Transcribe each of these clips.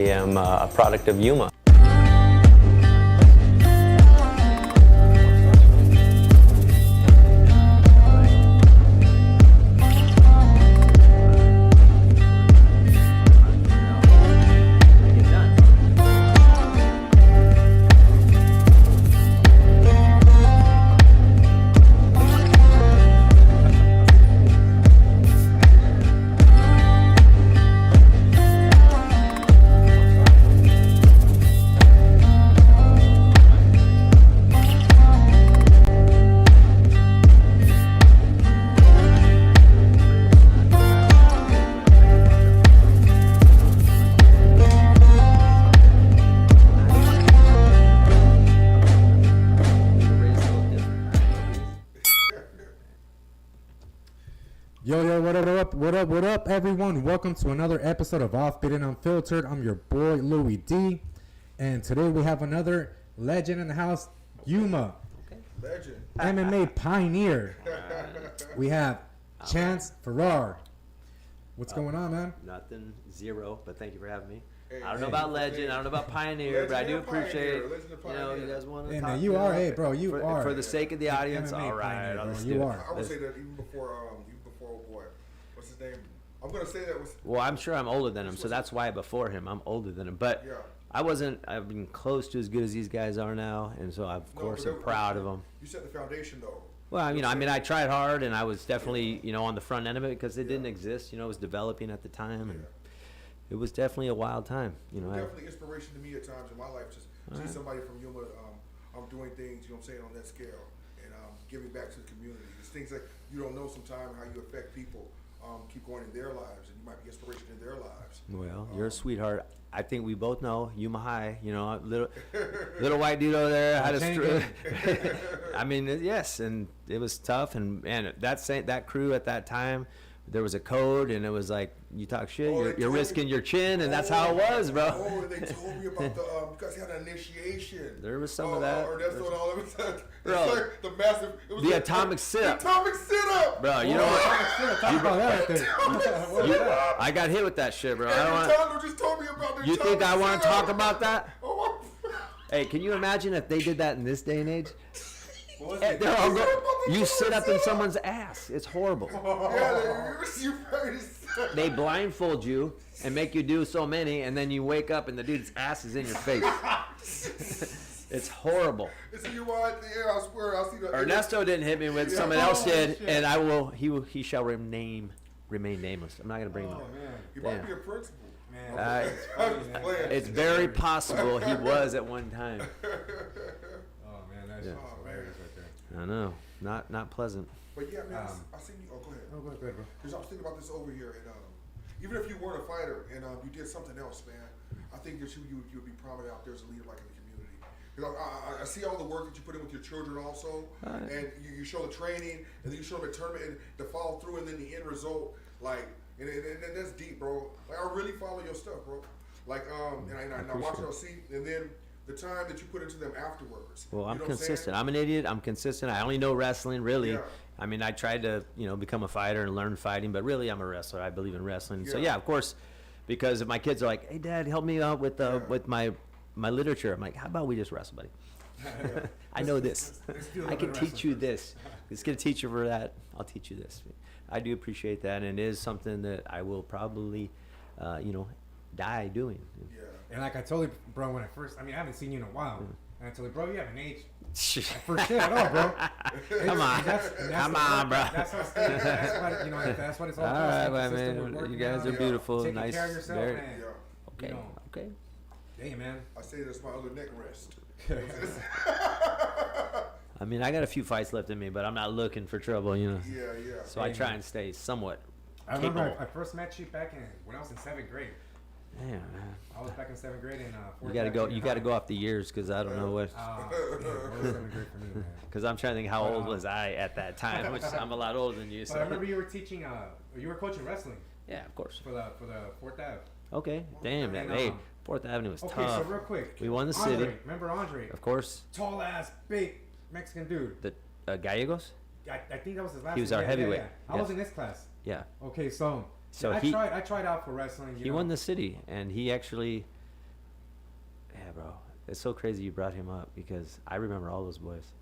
I am a product of Yuma. Yo, what up, everyone? Welcome to another episode of Offbeat and Unfiltered. I'm your boy, Louis D. And today we have another legend in the house, Yuma. Legend. MMA pioneer. We have Chance Farrar. What's going on, man? Nothing, zero, but thank you for having me. Hey, I don't know about legend, I don't know about pioneer, but I do appreciate, you guys want to Hey, talk. man, you are, hey, bro, you for, are. For the sake of the audience, MMA all right. pioneer, bro, Let's you do it. are. I would say that even before, oh boy, what's his name? I'm gonna say that was. Well, I'm sure I'm older than him, so that's why before him, I'm older than him. But Yeah. I've been close to as good as these guys are now, and so of course I'm proud of them. You set the foundation though. Well, I tried hard, and I was definitely, on the front end of it because it didn't exist. It was developing at the time, and it was definitely a wild time. Definitely inspiration to me at times in my life. Just see somebody from Yuma, doing things, you know what I'm saying, on that scale, and giving back to the community. It's things that you don't know sometimes how you affect people. Keep going in their lives, and you might be inspiration in their lives. Well, you're a sweetheart. I think we both know Yuma High. Little white dude over there had a I mean, yes, and it was tough, and that crew at that time, there was a code, and it was like, you talk shit, you're risking your chin, and that's how it was, bro. Oh, they told me about the you guys had an initiation. There was some of that. Or that's what all of it said. Bro, it's like the massive. It was the like atomic sit-up. The atomic sit-up. Bro, you know what? Talk about that right there. I got hit with that shit, bro. Just told me about the You think I want to talk about that? Oh, Hey, can you imagine if they did that in this day and age? What was it? You sit up in someone's ass. It's horrible. They blindfold you and make you do so many, and then you wake up and the dude's ass is in your face. It's horrible. I swear, I see that. Ernesto didn't hit me with someone else did, and I will. He shall remain nameless. I'm not gonna bring him up. He might be a principal. Man, It's very possible he was at one time. oh, man, that's hilarious right there. I know, not pleasant. But yeah, man, I seen you. Oh, go ahead. Oh, go ahead, bro. Because I was thinking about this over here, and even if you weren't a fighter and you did something else, man, I think that you would be prominent out there as a leader, like in the community. Because I see all the work that you put in with your children also, and you show the training, and then you show them a tournament, and the follow through, and then the end result, like, and that's deep, bro. Like, I really follow your stuff, bro. Like, and I watch it, and then the time that you put into them afterwards. Well, I'm you know consistent. I'm an idiot. I'm consistent. I only know wrestling, really. Yeah. I mean, I tried to, become a fighter and learn fighting, but really, I'm a wrestler. I believe in wrestling. So yeah, of course, because if my kids are like, "Hey, Dad, help me out with my literature," I'm like, "How about we just wrestle, buddy? I know this. I can teach you this. It's gonna teach you for that. I'll teach you this." I do appreciate that, and it is something that I will probably, die doing. Yeah. And like I told you, bro, when I haven't seen you in a while. And I told you, bro, you haven't aged Shit. for shit at all, bro. Come on. Come on, bro. That's what it's all All about. right, Stay consistent man. with working You guys out, are beautiful, taking nice. care of yourself, Very, man. Yeah. okay. You know. Okay. Hey, man. I say that's my other neck rest. I mean, I got a few fights left in me, but I'm not looking for trouble, Yeah. So I try and stay somewhat I remember capable. I first met you back when I was in 7th grade. Damn, man. I was back in 7th grade in You gotta go. You gotta go off the years, because I don't know what. What was 7th grade for me, man? Because I'm trying to think how old was I at that time, which I'm a lot older than you. But I remember So. you were teaching. You were coaching wrestling Yeah, of course. for the 4th Ave. Okay. Damn. And, Hey, 4th Avenue was Okay, tough. so real quick, We won the Andre, city. Remember Andre? Of course. Tall ass, big Mexican dude. The Gallegos. I think that was his last. He was name. our Yeah, heavyweight. Yeah. I Yes. was in this class. Yeah. Okay, so So I he- tried out for wrestling. He won the city, and he actually bro. It's so crazy you brought him up because I remember all those boys.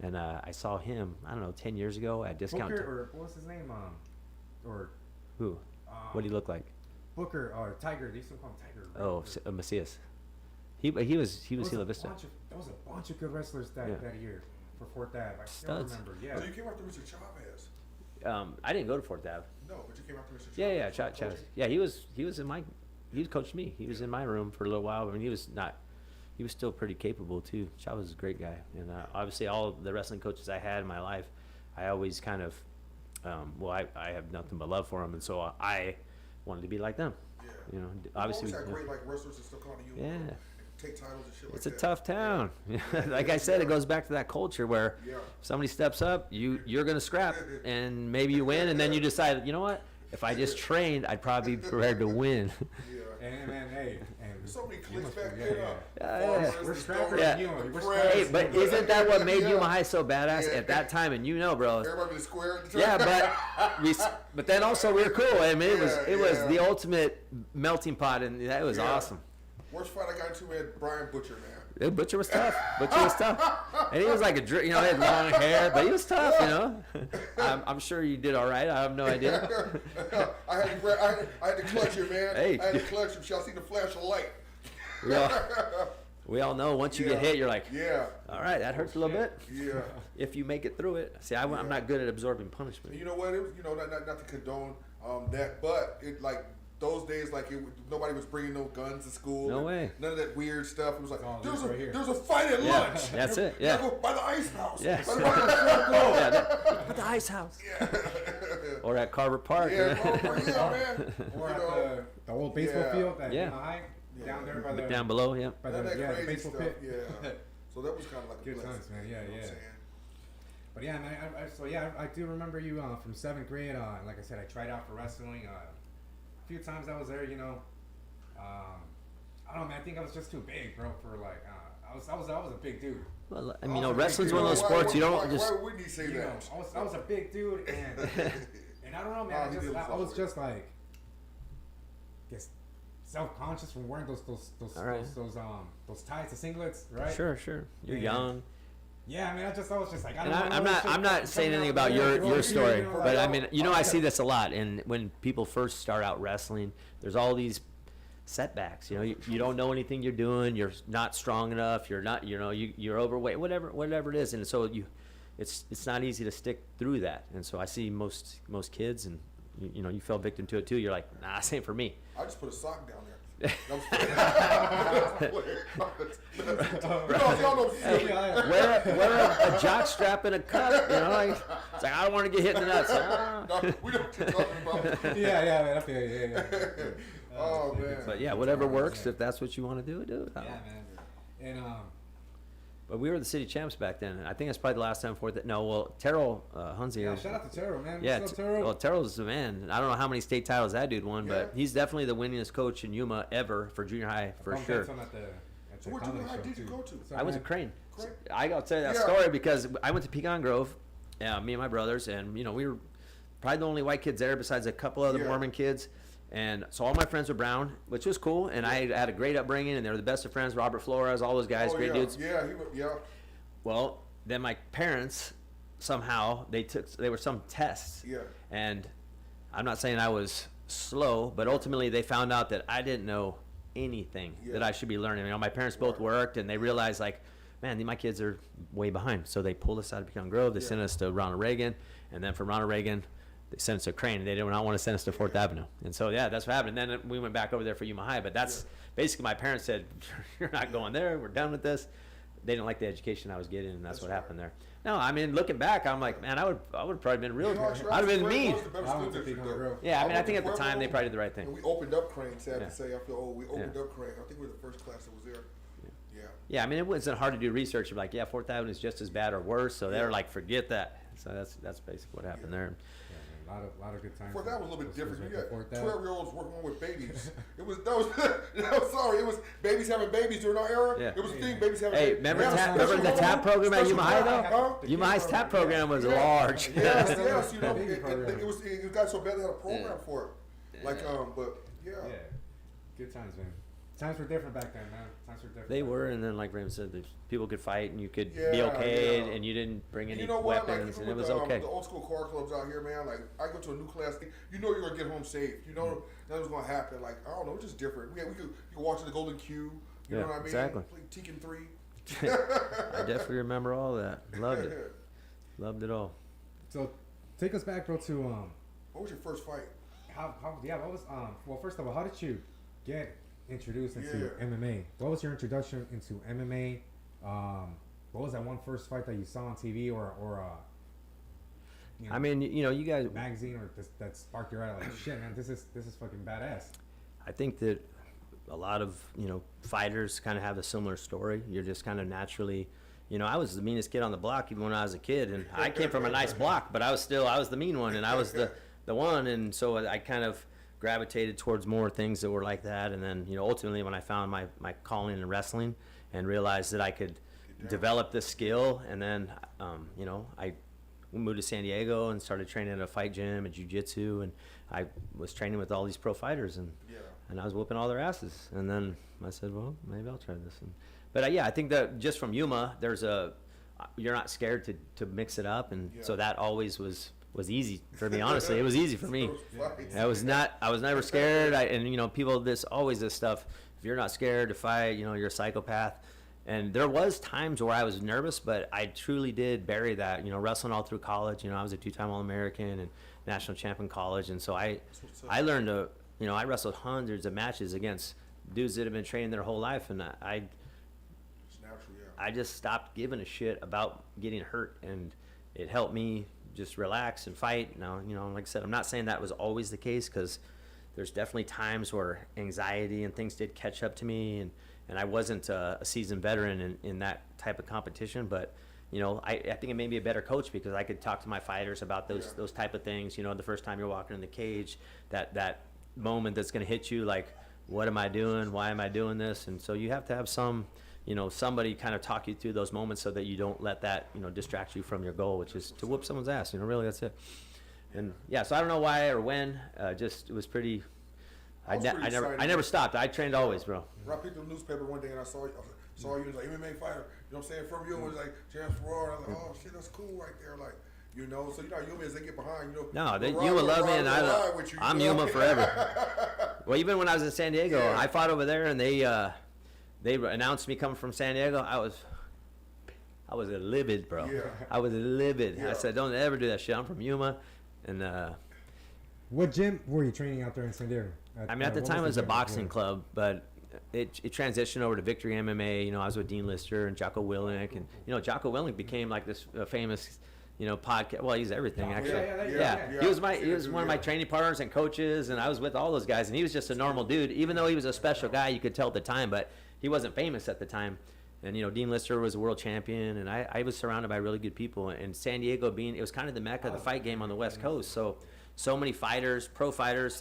And I saw him, I don't know, 10 years ago at discount. Booker, or what was his name? Or Who? What did he look like? Booker or Tiger. They used to call him Tiger. Right? Oh, Macias. He was Hila Vista. There was a bunch of good wrestlers that year for Fourth Ave. I still Studs. remember. Yeah. So you came after Mr. Chavez. I didn't go to Fourth Ave. No, but you came after Mr. Yeah, Chavez. Chavez. Yeah, he was in my, he coached me. He was in my room for a little while. I mean, he was still pretty capable too. Chavez is a great guy, and obviously all the wrestling coaches I had in my life, I always kind of, I have nothing but love for them, and so I wanted to be like them. Yeah. You know, You obviously. always had great like wrestlers that still come to you. Yeah. And take titles and shit like It's a that. tough town. Like I said, it goes back to that culture where Yeah. if somebody steps up, you're gonna scrap, and maybe you win, and then you decide, you know what? If I just trained, I'd probably be prepared to win. Yeah. And man, hey, and There's so many clicks must- back yeah, there. yeah. Yeah. We're scrappers. Yeah. You know, we're Hey, scrappers. but isn't that what made Yeah. Yuma High so badass Yeah. at that time? And you know, bro. Everybody was square at the Yeah, time. but then also we were cool. I mean, it was Yeah. the ultimate melting pot, and that was Yeah. awesome. Worst fight I got into had Brian Butcher, man. Butcher was tough. And he was like he had long hair, but he was tough, you know. I'm sure you did all right. I have no idea. I had to clutch him, man. Hey. I had to clutch him. Shall see the flash of light. We all know once you get Yeah. hit, you're like, Yeah. all right, that hurts a little bit. Yeah. If you make it through it. See, I'm not good at absorbing punishment. And you know what? It was, not to condone that, but it like those days, like nobody was bringing no guns to school. No way. None of that weird stuff. It was like Oh, there's right here. a fight at Yeah, lunch. that's it, You yeah. gotta go by the ice house. Yes. By the At the ice house. yeah. Or at Carver Park. Yeah, man. Or You at know, the old baseball Yeah. field at Yeah. Yuma High, down there by the Down below, yeah. by none the, of that yeah, the crazy baseball stuff. pit. Yeah. So that was kind of like a Good blessing. times, man. Yeah, You know what yeah. I'm saying? But yeah, man, I do remember you from 7th grade. Like I said, I tried out for wrestling. A few times I was there, you know. I don't know, man. I think I was just too big, bro. For like, I was a big dude. Well, I mean, you know, wrestling's one of those sports you don't just. Why wouldn't he say You know, that? I was a big dude, and I don't know, man. Oh, he did I was himself. just like, guess self-conscious from wearing those All right. those tights, the singlets, right? Sure. You're Yeah. young. Yeah, I mean, I was just like, I And don't know. I'm not saying anything about your story, but I mean, you know, I see this a lot. And when people first start out wrestling, there's all these setbacks. You know, you don't know anything you're doing. You're not strong enough. You're not, you know, you're overweight. Whatever it is, and so it's not easy to stick through that. And so I see most kids, and you know, you fell victim to it too. You're like, nah, this ain't for me. I just put a sock down there. Y'all know Wear a jock strap and a cup. You know, like, it's like I don't want to get hit in the nuts. No, we don't keep talking about. Yeah, man. Okay, yeah. Oh man. But yeah, whatever works. If that's what you want to do, do it. Yeah, man. And But we were the city champs back then. I think that's probably the last time for that. No, well, Terrell Hunziker. yeah, shout out to Taro, man. Yeah, What's up, Taro? well, Terrell's the man. I don't know how many state titles that dude won, but Yeah. he's definitely the winningest coach in Yuma ever for junior high for Bumped sure. into him at the So what junior comedy high show, did you too. go to? So, I was man, at Crane. Crane? I gotta tell you that Yeah. story because I went to Pecan Grove, me and my brothers, and you know we were probably the only white kids there besides a couple other Yeah. Mormon kids. And so all my friends were brown, which was cool, and I had a great upbringing, and they were the best of friends. Robert Flores, all those guys, Oh, great yeah. dudes. Yeah, he went, yeah. Well, then my parents somehow they were some tests, Yeah. and I'm not saying I was slow, but ultimately they found out that I didn't know anything Yeah. that I should be learning. You know, my parents both Right. worked, and they realized like, man, my kids are way behind. So they pulled us out of Pecan Grove. They Yeah. sent us to Ronald Reagan, and then from Ronald Reagan, they sent us to Crane. They did not want to send us to Fourth Avenue, and so yeah, that's what happened. And then we went back over there for Yuma High. But that's basically my parents said, "You're not going there. We're done with this." They didn't like the education I was getting, and that's what happened there. No, I mean, looking back, I'm like, man, I would have probably been real. You know, I'd have been mean. Was the better I school went to district, Pecan though. Grove. Yeah, I mean, I went think to at the time they Pueblo, probably did the right And thing. we opened up Crane, sad Yeah. to say. I feel old. We opened Yeah. up Crane. I think we were the first class that was there. Yeah. Yeah, I mean, it wasn't hard to do research. You're like, yeah, Fourth Avenue is just as bad or worse. So they Yeah. were like, forget that. So that's basically what happened there. Yeah, man, a lot of good times. Fourth Ave was a little bit Those different. schools You right got there, Fourth Ave. 12-year-olds working with babies. It was babies having babies during our era. Yeah. It was a thing, babies having Hey, babies. remember They had a remember special the tap program at special Yuma High program, though? huh? Yuma High's tap program was Yeah. large. Yes, you know, Baby program. it got so bad they had a program Yeah. for it. Like, but yeah. Yeah, good times, man. Times were different back then, man. Times were different. They were, and then like Raymond said, people could fight, and you could be Yeah, okay, yeah. and you didn't bring any You know what? Like, weapons, even and it with was okay. the old school car clubs out here, man. Like, I go to a new class. You know you're gonna get home safe. You know nothing's gonna happen. Like, I don't know, it's just different. We could watch the Golden Q. You know what I mean? Exactly. Play Tekken 3. I definitely remember all that. Loved it. Loved it all. So, take us back, bro, to What was your first fight? what was well, first of all, how did you get introduced into Yeah. MMA? What was your introduction into MMA? What was that one first fight that you saw on TV or you know, I mean, you know, you guys. magazine or that sparked your eye like, shit, man, this is fucking badass. I think that a lot of, you know, fighters kind of have a similar story. You're just kind of naturally, you know, I was the meanest kid on the block even when I was a kid, and I came from a nice block, but I was the mean one, and I was the one, and so I kind of gravitated towards more things that were like that. And then, you know, ultimately when I found my calling in wrestling and realized that I could develop this skill, and then, you know, I moved to San Diego and started training at a fight gym and jiu-jitsu, and I was training with all these pro fighters, and I was whooping all their asses. And then I said, well, maybe I'll try this. But yeah, I think that just from Yuma, you're not scared to mix it up, and so that always was easy for me. Honestly, it was easy for me. I was never scared. And you know, people, always this stuff. If you're not scared to fight, you know, you're a psychopath. And there was times where I was nervous, but I truly did bury that. You know, wrestling all through college. You know, I was a 2-time All-American and national champion in college, and so I learned to. You know, I wrestled hundreds of matches against dudes that have been training their whole life, and It's natural, yeah. I just stopped giving a shit about getting hurt, and it helped me just relax and fight. Now, you know, like I said, I'm not saying that was always the case, because there's definitely times where anxiety and things did catch up to me, and I wasn't a seasoned veteran in that type of competition, but you know, I think it made me a better coach, because I could talk to my fighters about those type of things. You know, the first time you're walking in the cage, that moment that's going to hit you, like, what am I doing? Why am I doing this? And so you have to have somebody kind of talk you through those moments, so that you don't let that, you know, distract you from your goal, which is to whoop someone's ass. You know, really, that's it. And yeah, so I don't know why or when, just it was pretty. I never stopped. I trained always, bro. I picked up the newspaper one day and I saw you as like MMA fighter. You know what I'm saying? From you, it was like Chance Farrar. I was like, oh shit, that's cool right there. Like, you know, so you know, Yuma, as they get behind, you know. No, Yuma love me, and I'm Yuma forever. Well, even when I was in San Diego, I fought over there, and they announced me coming from San Diego. I was livid, bro. Yeah. I was livid. Yeah. I said, don't ever do that shit. I'm from Yuma, and What gym were you training out there in San Diego? I mean, at the time it was a boxing club, but it transitioned over to Victory MMA. You know, I was with Dean Lister and Jocko Willink, and you know, Jocko Willink became like this famous, you know, podcast. Well, he's everything actually. Yeah. He was one of my training partners and coaches, and I was with all those guys. And he was just a normal dude, even though he was a special guy. You could tell at the time, but he wasn't famous at the time. And you know, Dean Lister was a world champion, and I was surrounded by really good people. And San Diego it was kind of the mecca of the fight game on the West Coast. So many fighters, pro fighters.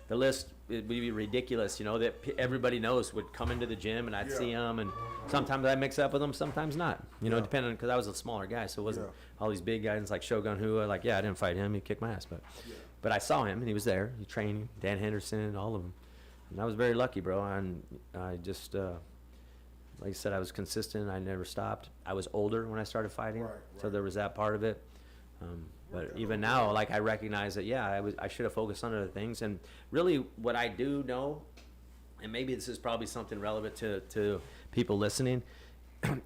The list would be ridiculous. You know, that everybody knows would come into the gym, and I'd see them, and sometimes I mix up with them, sometimes not. You know, depending on, because I was a smaller guy, so it wasn't all these big guys like Shogun Hua. Like, I didn't fight him; he kicked my ass, but I saw him, and he was there. He trained Dan Henderson, all of them, and I was very lucky, bro. And I just, like I said, I was consistent. I never stopped. I was older when I started fighting, so there was that part of it. But even now, like, I recognize that, I should have focused on other things. And really what I do know, and maybe this is probably something relevant to people listening,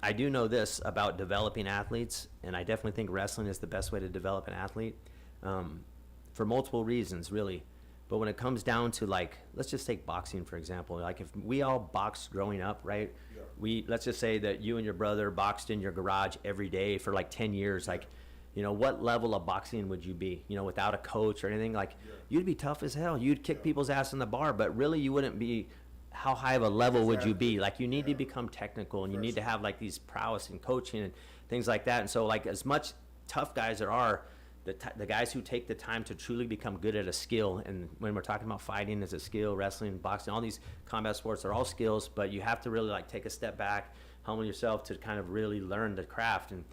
I do know this about developing athletes, and I definitely think wrestling is the best way to develop an athlete, for multiple reasons, really. But when it comes down to, like, let's just take boxing, for example. Like, if we all boxed growing up, right? Let's just say that you and your brother boxed in your garage every day for like 10 years, like, you know, what level of boxing would you be, you know, without a coach or anything? Like, you'd be tough as hell. You'd kick people's ass in the bar, but really you wouldn't be, how high of a level would you be? Like, you need to become technical, and you need to have, like, these prowess in coaching and things like that. And so, like, as much tough guys there are, the guys who take the time to truly become good at a skill, and when we're talking about fighting as a skill, wrestling, boxing, all these combat sports are all skills, but you have to really, like, take a step back, humble yourself to kind of really learn the craft. And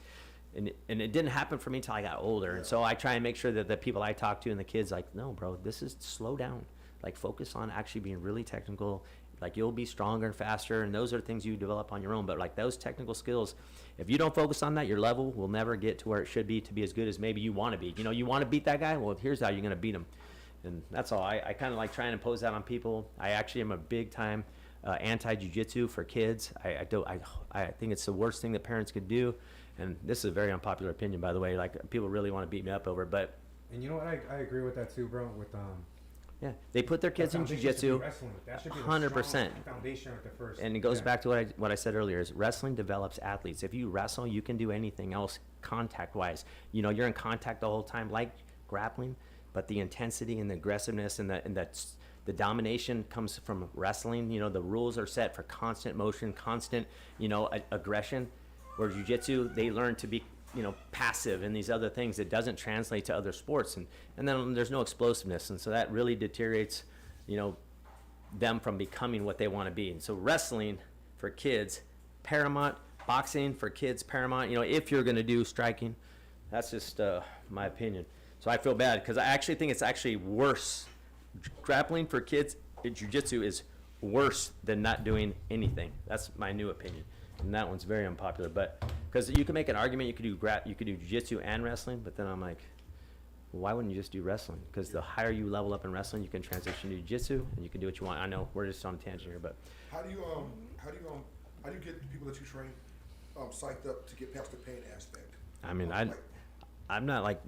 it didn't happen for me until I got older. And so I try and make sure that the people I talk to and the kids, like, no, bro, this is slow down. Like, focus on actually being really technical Like you'll be stronger and faster, and those are things you develop on your own. But like those technical skills, if you don't focus on that, your level will never get to where it should be to be as good as maybe you want to be. You know, you want to beat that guy? Well, here's how you're going to beat him. And that's all. I kind of like trying to impose that on people. I actually am a big time anti-jiu-jitsu for kids. I think it's the worst thing that parents could do. And this is a very unpopular opinion, by the way. Like people really want to beat me up over it, but. And you know what? I agree with that too, bro. With yeah, they put their kids in jiu-jitsu, 100%. Foundation at the first. And it goes back to what I said earlier: is wrestling develops athletes. If you wrestle, you can do anything else contact-wise. You know, you're in contact the whole time, like grappling, but the intensity and the aggressiveness and the domination comes from wrestling. You know, the rules are set for constant motion, constant, aggression. Where jiu-jitsu, they learn to be, passive and these other things that doesn't translate to other sports. And then there's no explosiveness. And so that really deteriorates, them from becoming what they want to be. And so wrestling for kids, paramount. Boxing for kids, paramount. If you're going to do striking, that's just my opinion. So I feel bad because I actually think it's actually worse. Grappling for kids in jiu-jitsu is worse than not doing anything. That's my new opinion. And that one's very unpopular, but because you can make an argument, you could do jiu-jitsu and wrestling, but then I'm like, well, why wouldn't you just do wrestling? Because the higher you level up in wrestling, you can transition to jiu-jitsu and you can do what you want. I know we're just on a tangent here, but How do you get the people that you train psyched up to get past the pain aspect? I mean, I'm not like,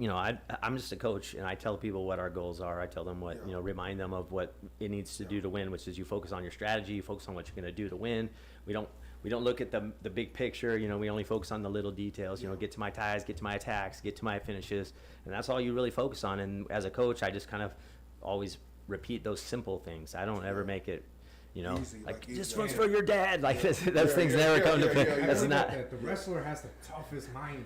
I'm just a coach, and I tell people what our goals are. I tell them what, remind them of what it needs to do to win, which is you focus on your strategy, you focus on what you're going to do to win. We don't look at the big picture. We only focus on the little details. Get to my ties, get to my attacks, get to my finishes, and that's all you really focus on. And as a coach, I just kind of always repeat those simple things. I don't ever make it, Easy, just runs for your dad. Like those things never come to play. That's not. The wrestler has the toughest mind.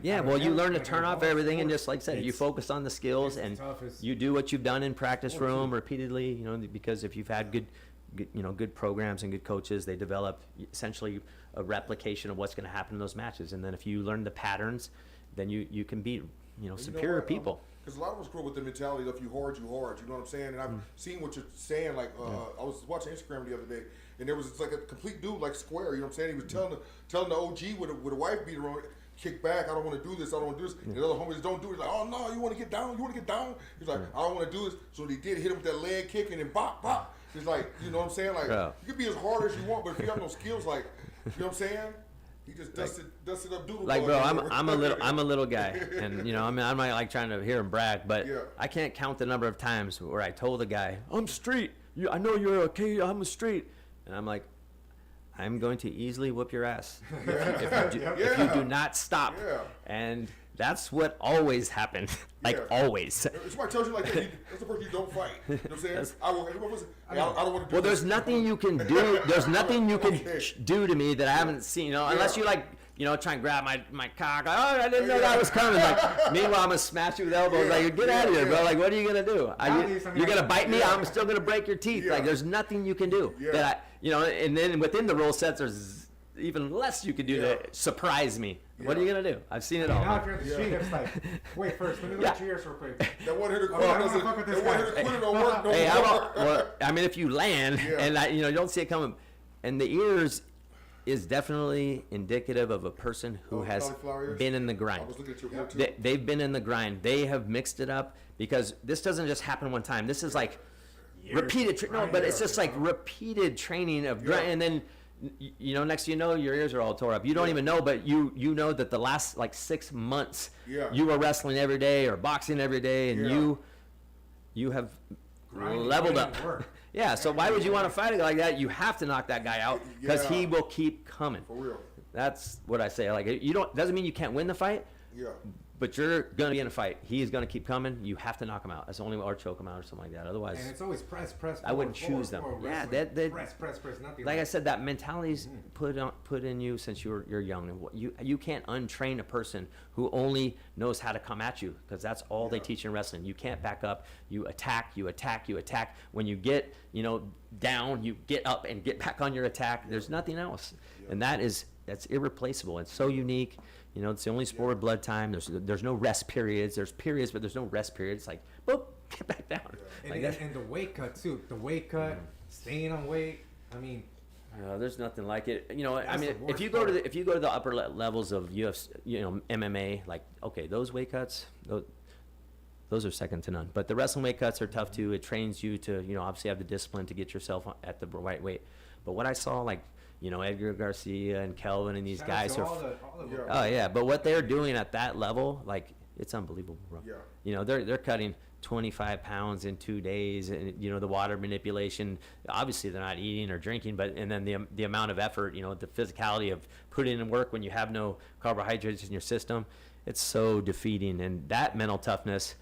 Well, you learn to turn off everything and just like I said, you focus on the skills and you do what you've done in practice room repeatedly. Because if you've had good programs and good coaches, they develop essentially a replication of what's going to happen in those matches. And then if you learn the patterns, then you can beat superior people. Because a lot of us grow with the mentality of you hard, you hard. You know what I'm saying? And I've seen what you're saying. Like I was watching Instagram the other day, and there was like a complete dude like Square. You know what I'm saying? He was telling the OG with a wife beater on. Kick back, I don't want to do this, I don't want to do this. And the other homies don't do it. He's like, oh no, you want to get down? You want to get down? He's like, I don't want to do this. So they did hit him with that leg kick and then bop, bop. He's like, you know what I'm saying? Like, you can be as hard as you want, but if you have no skills, like, you know what I'm saying? He just dusted up doodle. Like, bro, I'm a little guy, and I'm not like trying to hear him brag, but I can't count the number of times where I told a guy, I'm street. I know you're okay. I'm a street, and I'm like, I'm going to easily whoop your ass if you do not stop. And that's what always happened. Always. If somebody tells you like that, that's the person you don't fight. You know what I'm saying? I don't want to do Well, there's nothing you can do. There's nothing you can do to me that I haven't seen. Unless you try and grab my cock. Like, oh, I didn't know that was coming. Like, meanwhile, I'm gonna smash you with elbows. Like, get out of here, bro. Like, what are you gonna do? You're gonna bite me? I'm still gonna break your teeth. Like, there's nothing you can do that and then within the rule sets, there's even less you can do to surprise me. What are you gonna do? I've seen it all. Now if you're in the street, it's like, wait, first, let me look at your ears real quick. That one hitter quit don't work no more. Well, I mean, if you land and you don't see it coming, and the ears is definitely indicative of a person who has been in the grind. I was looking at your hair too. They've been in the grind. They have mixed it up because this doesn't just happen one time. This is like repeated. But it's just like repeated training of grind, and then next thing you know, your ears are all tore up. You don't even know, but you know that the last like 6 months you were wrestling every day or boxing every day, and you have leveled up. Yeah, so why would you want to fight a guy like that? You have to knock that guy out because he will keep coming. For real. That's what I say. Like, doesn't mean you can't win the fight. Yeah. But you're gonna be in a fight. He's gonna keep coming. You have to knock him out. That's the only way, or choke him out, or something like that. Otherwise, and it's always press. I wouldn't choose them. Press. Nothing. Like I said, that mentality's put in you since you're young. You can't untrain a person who only knows how to come at you, because that's all they teach in wrestling. You can't back up. You attack. When you get down, you get up and get back on your attack. There's nothing else, and that's irreplaceable. It's so unique. It's the only sport with blood time. There's no rest periods. There's periods, but there's no rest periods. It's like, boop, get back down. And the weight cut too. The weight cut, staying on weight. I mean, There's nothing like it. You know, I That's mean, the if you worst go to part. the, if you go to the upper levels of UFC, you know, MMA, like, okay, those weight cuts, those are second to none. But the wrestling weight cuts are tough too. It trains you to, you know, obviously have the discipline to get yourself at the right weight. But what I saw, like, you know, Edgar Garcia and Kelvin and these shout out guys to are, all the Yeah. oh yeah, but what they're doing at that level, like, it's unbelievable, bro. Yeah. You know, they're cutting 25 pounds in 2 days, and you know the water manipulation. Obviously, they're not eating or drinking, but and then the amount of effort, you know, the physicality of putting in work when you have no carbohydrates in your system, it's so defeating. And that mental toughness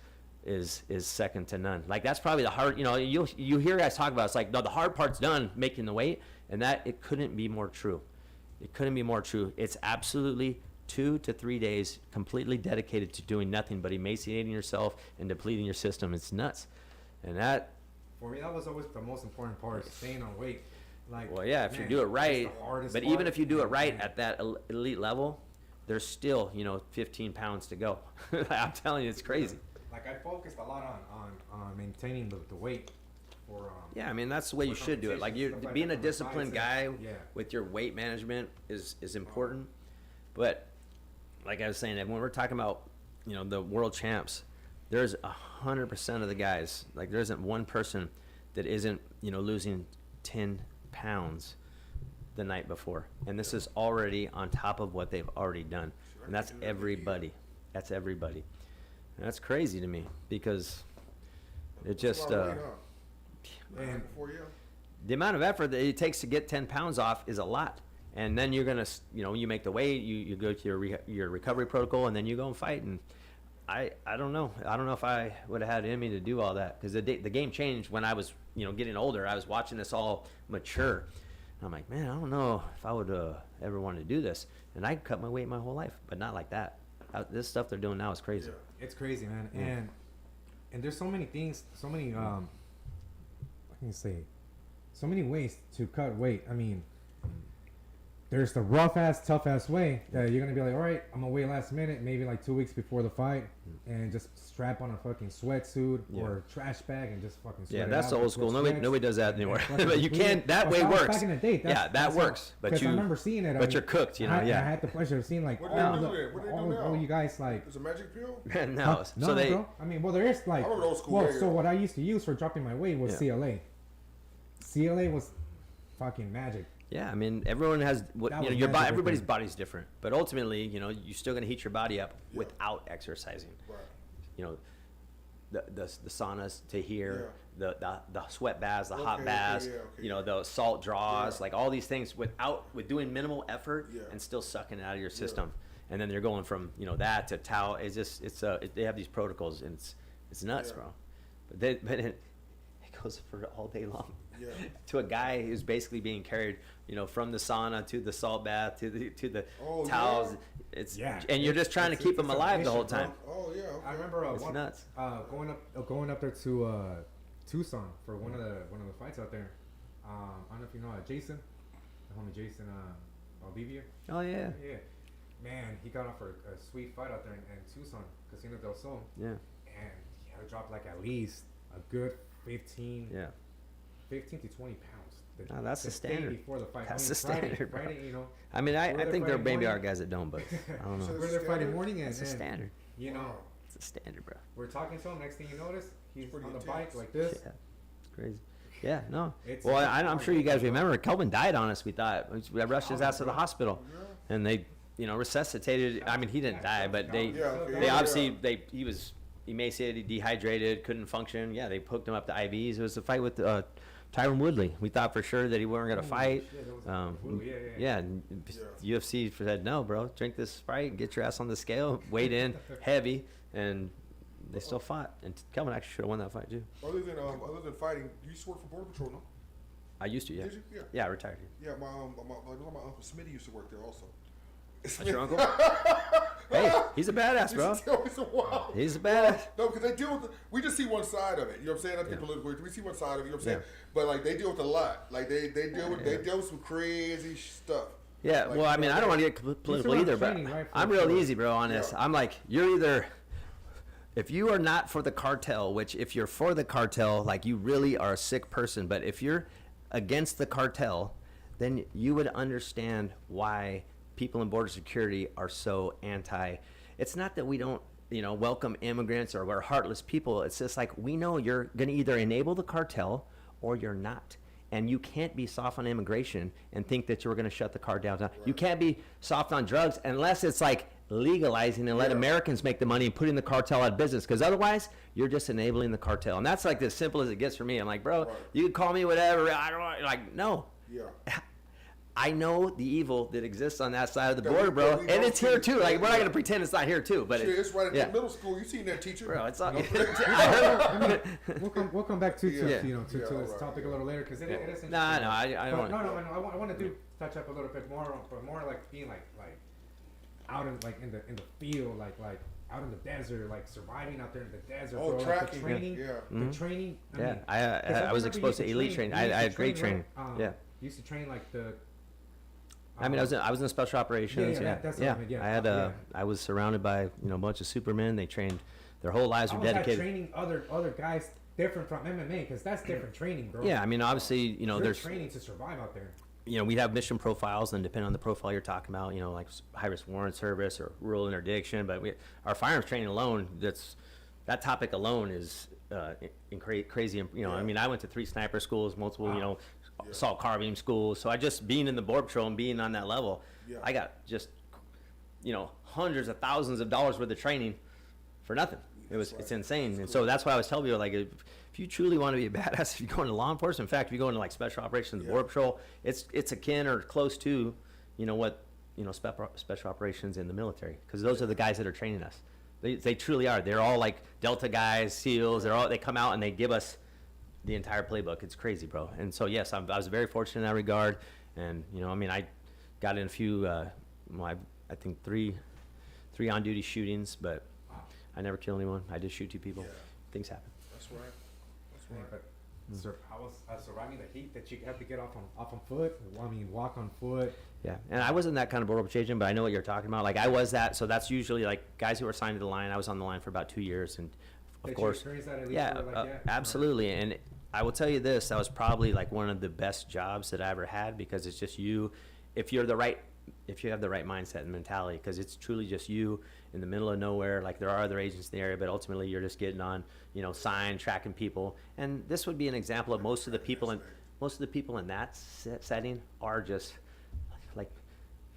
is second to none. Like that's probably the hard. You know, you hear guys talk about it, it's like no, the hard part's done, making the weight, and that it couldn't be more true. It couldn't be more true. It's absolutely 2 to 3 days completely dedicated to doing nothing but emaciating yourself and depleting your system. It's nuts. And that, For me, that was always the most important part, staying on weight. Like, well, yeah, if you man, do it it's right, the hardest but part. even if you do it right Man. at that elite level, there's still, you know, 15 pounds to go. I'm telling you, it's crazy. Like I focused a lot on maintaining the weight for Yeah, I mean, that's the way you for should do it. Like competitions, stuff like being that, a for disciplined guy biceps, yeah. with your weight management is important. But like I was saying, when we're talking about, you know, the world champs, there's 100% of the guys, like there isn't one person that isn't, you know, losing 10 pounds the night before. And this is already on top of what they've already done. And that's everybody. That's everybody. And that's crazy to me because it just, That's a lot of weight, huh? And Before you. the amount of effort that it takes to get 10 pounds off is a lot. And then you're going to, you know, you make the weight, you go to your recovery protocol, and then you go and fight. And I don't know. I don't know if I would have had it in me to do all that because the game changed when I was, you know, getting older. I was watching this all mature. And I'm like, man, I don't know if I would ever want to do this. And I cut my weight my whole life, but not like that. This stuff they're doing now is crazy. Yeah. it's crazy, man. Yeah. And there's so many things, so many what can you say? So many ways to cut weight. I mean, there's the rough ass, tough ass way that you're gonna be like, all right, I'm gonna wait last minute, maybe like 2 weeks before the fight, and just strap on a fucking sweatsuit or a trash bag and just fucking sweat Yeah, it that's out the old with school. sweats. Nobody does that anymore. fucking But you bleed can. it. That way That was works. back in the day. Yeah, that works. But Because I you. remember seeing it. But you're cooked, you know. I Yeah. had the pleasure of seeing like What do they all do the, then? What do they do all, now? all you guys like. There's a magic pill? No. Huh? So they. bro. I mean, well, there is like. I remember old school, Well, yeah, so yeah. what I used to use for dropping my weight was Yeah. CLA. CLA was fucking magic. Yeah, I mean, everyone has what That you know. was Your magic right everybody's there. body's different, but ultimately, you know, you're still gonna heat your body up Yeah. without exercising. Right. You know, the saunas to here, the sweat baths, the hot Okay, baths, okay, you know, the salt draws, Yeah. like all these things with doing minimal effort Yeah. and still sucking it out of your system. And then they're going from, you know, that to towel. It's just they have these protocols and it's nuts, Yeah. bro. But it goes for all day long. Yeah. To a guy who's basically being carried, you know, from the sauna to the salt bath to the Oh, towels. yeah. It's Yeah. and you're just trying to keep it's them a alive the whole mission, bro. time. Oh, yeah. Okay. I remember It's nuts. going up there to Tucson for one of the fights out there. I don't know if you know Jason, the homie Jason Valdivia. Oh yeah, Yeah, man, he got off for a sweet fight out there in Tucson, Casino del Sol, yeah, and he had to drop like at least a good 15 yeah. to 20 pounds. No, that's the day standard. before the fight. That's I mean, the Friday, standard, bro. Friday, you know, I mean, We're I there think there Friday maybe are morning. guys that don't, but I don't So know. we're there Friday standard? morning, and It's a standard. you know, It's a standard, bro. we're talking to him. Next thing you notice, he's Pretty on the intense. bike like this. Yeah, it's crazy. Yeah, no. It's- Well, I'm sure you guys remember. Kelvin died on us. We thought we rushed his ass to the hospital, Yeah. and they, you know, resuscitated. I mean, he didn't die, but they, Yeah, okay. they Yeah. obviously he was emaciated, dehydrated, couldn't function. Yeah, they hooked him up to IVs. It was a fight with Tyron Woodley. We thought for sure that he wasn't gonna fight. Shit, that was Um, Woodley, yeah. Yeah, and UFC said no, bro. Drink this Sprite, get your ass on the scale, weight in heavy, and they still fought. And Kelvin actually should have won that fight too. Other than fighting, you used to work for Border Patrol, no? I used to, yeah. Did you? Yeah. Yeah, I retired. Yeah, my uncle Smitty used to work there also. That's your uncle? Hey, he's a badass, bro. Wow. He's a badass. No, because they deal with. We just see one side of it. You know what I'm saying? Not to get political. We see one side of it. You know what I'm saying? But like they deal with a lot. Like they deal with some crazy stuff. Yeah, Like, well, I you mean, know, I don't want to get political around either, but training, right, for I'm real sure. easy, bro, on this. Yeah. I'm like, you're either, if you are not for the cartel, which if you're for the cartel, like you really are a sick person, but if you're against the cartel, then you would understand why people in border security are so anti. It's not that we don't, welcome immigrants or we're heartless people. It's just like, we know you're going to either enable the cartel or you're not. And you can't be soft on immigration and think that you're going to shut the car down. You can't be soft on drugs unless it's like legalizing and let Americans make the money and putting the cartel out of business. Because otherwise, you're just enabling the cartel. And that's like as simple as it gets for me. I'm like, bro, you can call me whatever. I don't want, like, no. Yeah. I know the evil that exists on that side of the border, bro, and it's here too. Like, we're not gonna pretend it's not here too, but it's right at the middle school. You seen that teacher? Bro, it's not. We'll come back to this topic a little later because it is interesting. I don't. I want to touch up a little bit more, but more like being like out in in the field, like out in the desert, like surviving out there in the desert. Oh, bro. tracking, like the training, the training. I was exposed to elite training. I had great training. Used to train like the. I mean, I was in special operations. I was surrounded by a bunch of supermen. They trained their whole lives. Were dedicated. Training other guys different from MMA because that's different training, bro. Yeah, I mean, obviously, there's training to survive out there. We have mission profiles, and depending on the profile you're talking about, like high risk warrant service or rural interdiction. But our firearms training alone, that topic alone is crazy. I mean, I went to 3 sniper schools, multiple, assault carbine schools. So I just being in the border patrol and being on that level, I got just hundreds of thousands of dollars worth of training for nothing. It's insane. And so that's why I was telling people, like, if you truly want to be a badass, if you go into law enforcement, in fact, if you go into like special operations, the border patrol, it's akin or close to what special operations in the military, because those are the guys that are training us. They truly are. They're all like Delta guys, SEALs. They come out and they give us the entire playbook. It's crazy, bro. And so yes, I was very fortunate in that regard. And I mean, I got in a few, I think three on-duty shootings, but I never killed anyone. I did shoot 2 people. Things happen. That's right. But I was surviving the heat that you have to get off on foot. I mean, walk on foot. Yeah, and I wasn't that kind of border patrol agent, but I know what you're talking about. Like, I was that, so that's usually like guys who are assigned to the line. I was on the line for about 2 years, and of course, absolutely. And I will tell you this: that was probably like one of the best jobs that I ever had, because it's just you. If you have the right mindset and mentality, because it's truly just you in the middle of nowhere. Like, there are other agents in the area, but ultimately you're just getting on, sign, tracking people. And this would be an example of most of the people in that setting are just like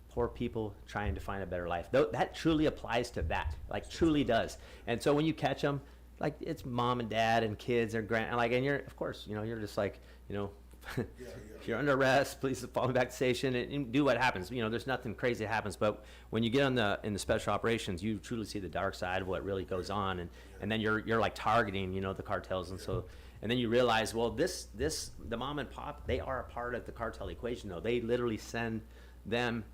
poor people trying to find a better life. That truly applies to that, like truly does. And so when you catch them, like, it's mom and dad and kids or and you're, of course, you're just like, if you're under arrest, please follow me back to station and do what happens. There's nothing crazy that happens, but when you get in the special operations, you truly see the dark side of what really goes on, and then you're like targeting, the cartels, and so, and then you realize, well, the mom and pop, they are a part of the cartel equation, though. They literally send them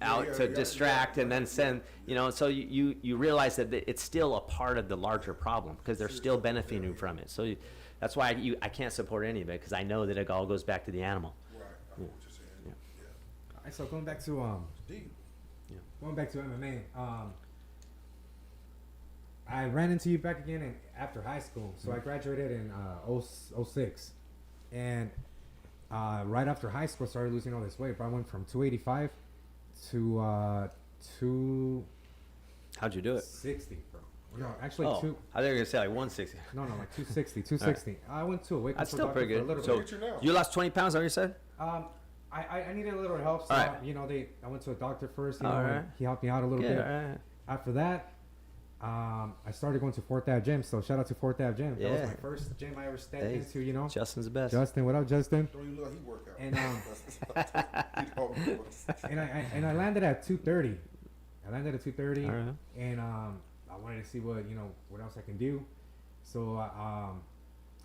out to distract and then send, so you realize that it's still a part of the larger problem, because they're still benefiting from it. So that's why I can't support any of it, because I know that it all goes back to the animal. Right, I know what you're saying. Yeah. All right, so going back to MMA, I ran into you back again after high school. So I graduated in 06, and right after high school, I started losing all this weight. But I went from 285 to 2. How'd you do it? 60, bro. No, actually, I thought you were gonna say like 160. No, like 260. Right. I went to a weight. That's still pretty good. So bit. you lost 20 pounds, is that what you said? I needed a little help. So I went to a doctor first. He helped me out a little bit. Right. After that, I started going to 4th Ave Gym. So shout out to 4th Ave Gym. That was my first gym I ever stepped into. Justin's the best. Justin, what up, Justin? Don't even look like he work out. And I landed at 230. And I wanted to see what else I can do. So I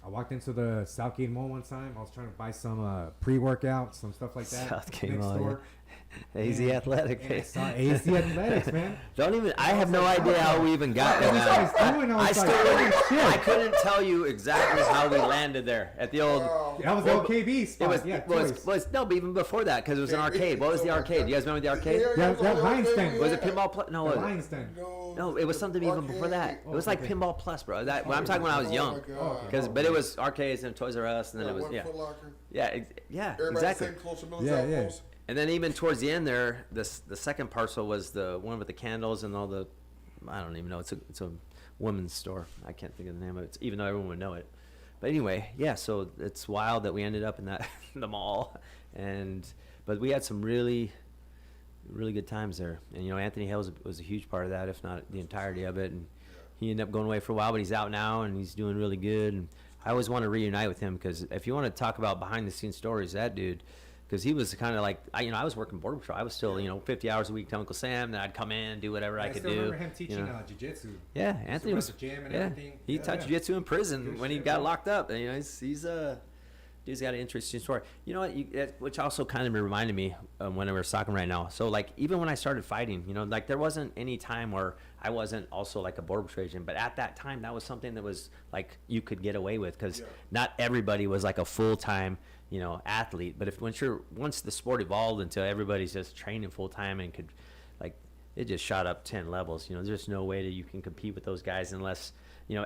walked into the Southgate Mall one time. I was trying to buy some pre-workout, some stuff like that. Southgate Mall. AZ Athletic. And I saw AZ Athletics, man. I have no idea how we even got there. I couldn't tell you exactly how we landed there at the old. That was the OKB spot. No, but even before that, because it was an arcade. What was the arcade? You guys remember the arcade? Yeah, that Lion's Den. Was it pinball? No, Lion's Den. No. No, it was something even before that. It was like Pinball Plus, bro. That I'm talking when I was young. But it was arcades and Toys R Us, and then it was Foot Locker. yeah, Everybody exactly. same close to Miller's Outpost. And then even towards the end there, the second parcel was the one with the candles and all the, I don't even know. It's a women's store. I can't think of the name of it, even though everyone would know it. But anyway, yeah. So it's wild that we ended up in that the mall, but we had some really good times there. And Anthony Hales was a huge part of that, if not the entirety of it. And he ended up going away for a while, but he's out now and he's doing really good. And I always want to reunite with him because if you want to talk about behind the scenes stories, that dude. Because he was kind of like, I was working border patrol. I was still, 50 hours a week to Uncle Sam. Then I'd come in, do whatever I could do. I still remember him teaching jiu-jitsu. Yeah, Anthony was. The gym and everything. He taught jiu-jitsu in prison when he got locked up. And, he's dude's got an interesting story. You know what? Which also kind of reminded me when we were talking right now. So like even when I started fighting, like there wasn't any time where I wasn't also like a border patrol agent. But at that time, that was something that was like you could get away with because not everybody was like a full-time athlete. But once the sport evolved until everybody's just training full time and could, like, it just shot up 10 levels. There's no way that you can compete with those guys unless,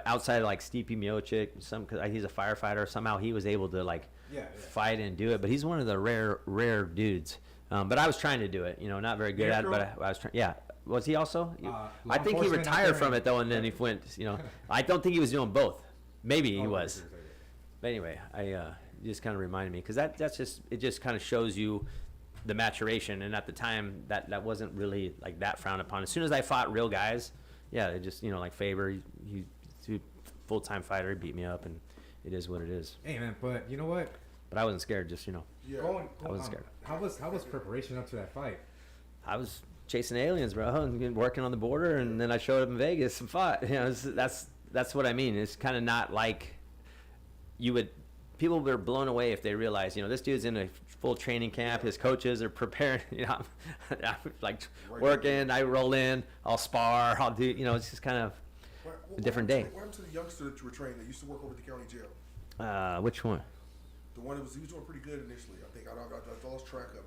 outside of like Stipe Miocic, cause he's a firefighter. Somehow he was able to like fight and do it. But he's one of the rare dudes. But I was trying to do it. Not very good at it. But I was trying. Yeah. Was he also? I think he retired from it though, and then he went. I don't think he was doing both. Maybe he was. But anyway, just kind of reminded me because it just kind of shows you the maturation, and at the time that wasn't really like that frowned upon. As soon as I fought real guys, it just like Faber, he's a full-time fighter, he beat me up, and it is what it is. Hey man, but you know what? But I wasn't scared, just I wasn't scared. How was preparation up to that fight? I was chasing aliens, bro, and working on the border, and then I showed up in Vegas and fought. That's what I mean. It's kind of not like you would. People were blown away if they realized, this dude's in a full training camp. His coaches are preparing, I'm like working. I roll in, I'll spar, I'll do, it's just kind of a different day. What happened to the youngster that you were training that used to work over at the county jail? Which one? The one he was doing pretty good initially. I think I lost track of it.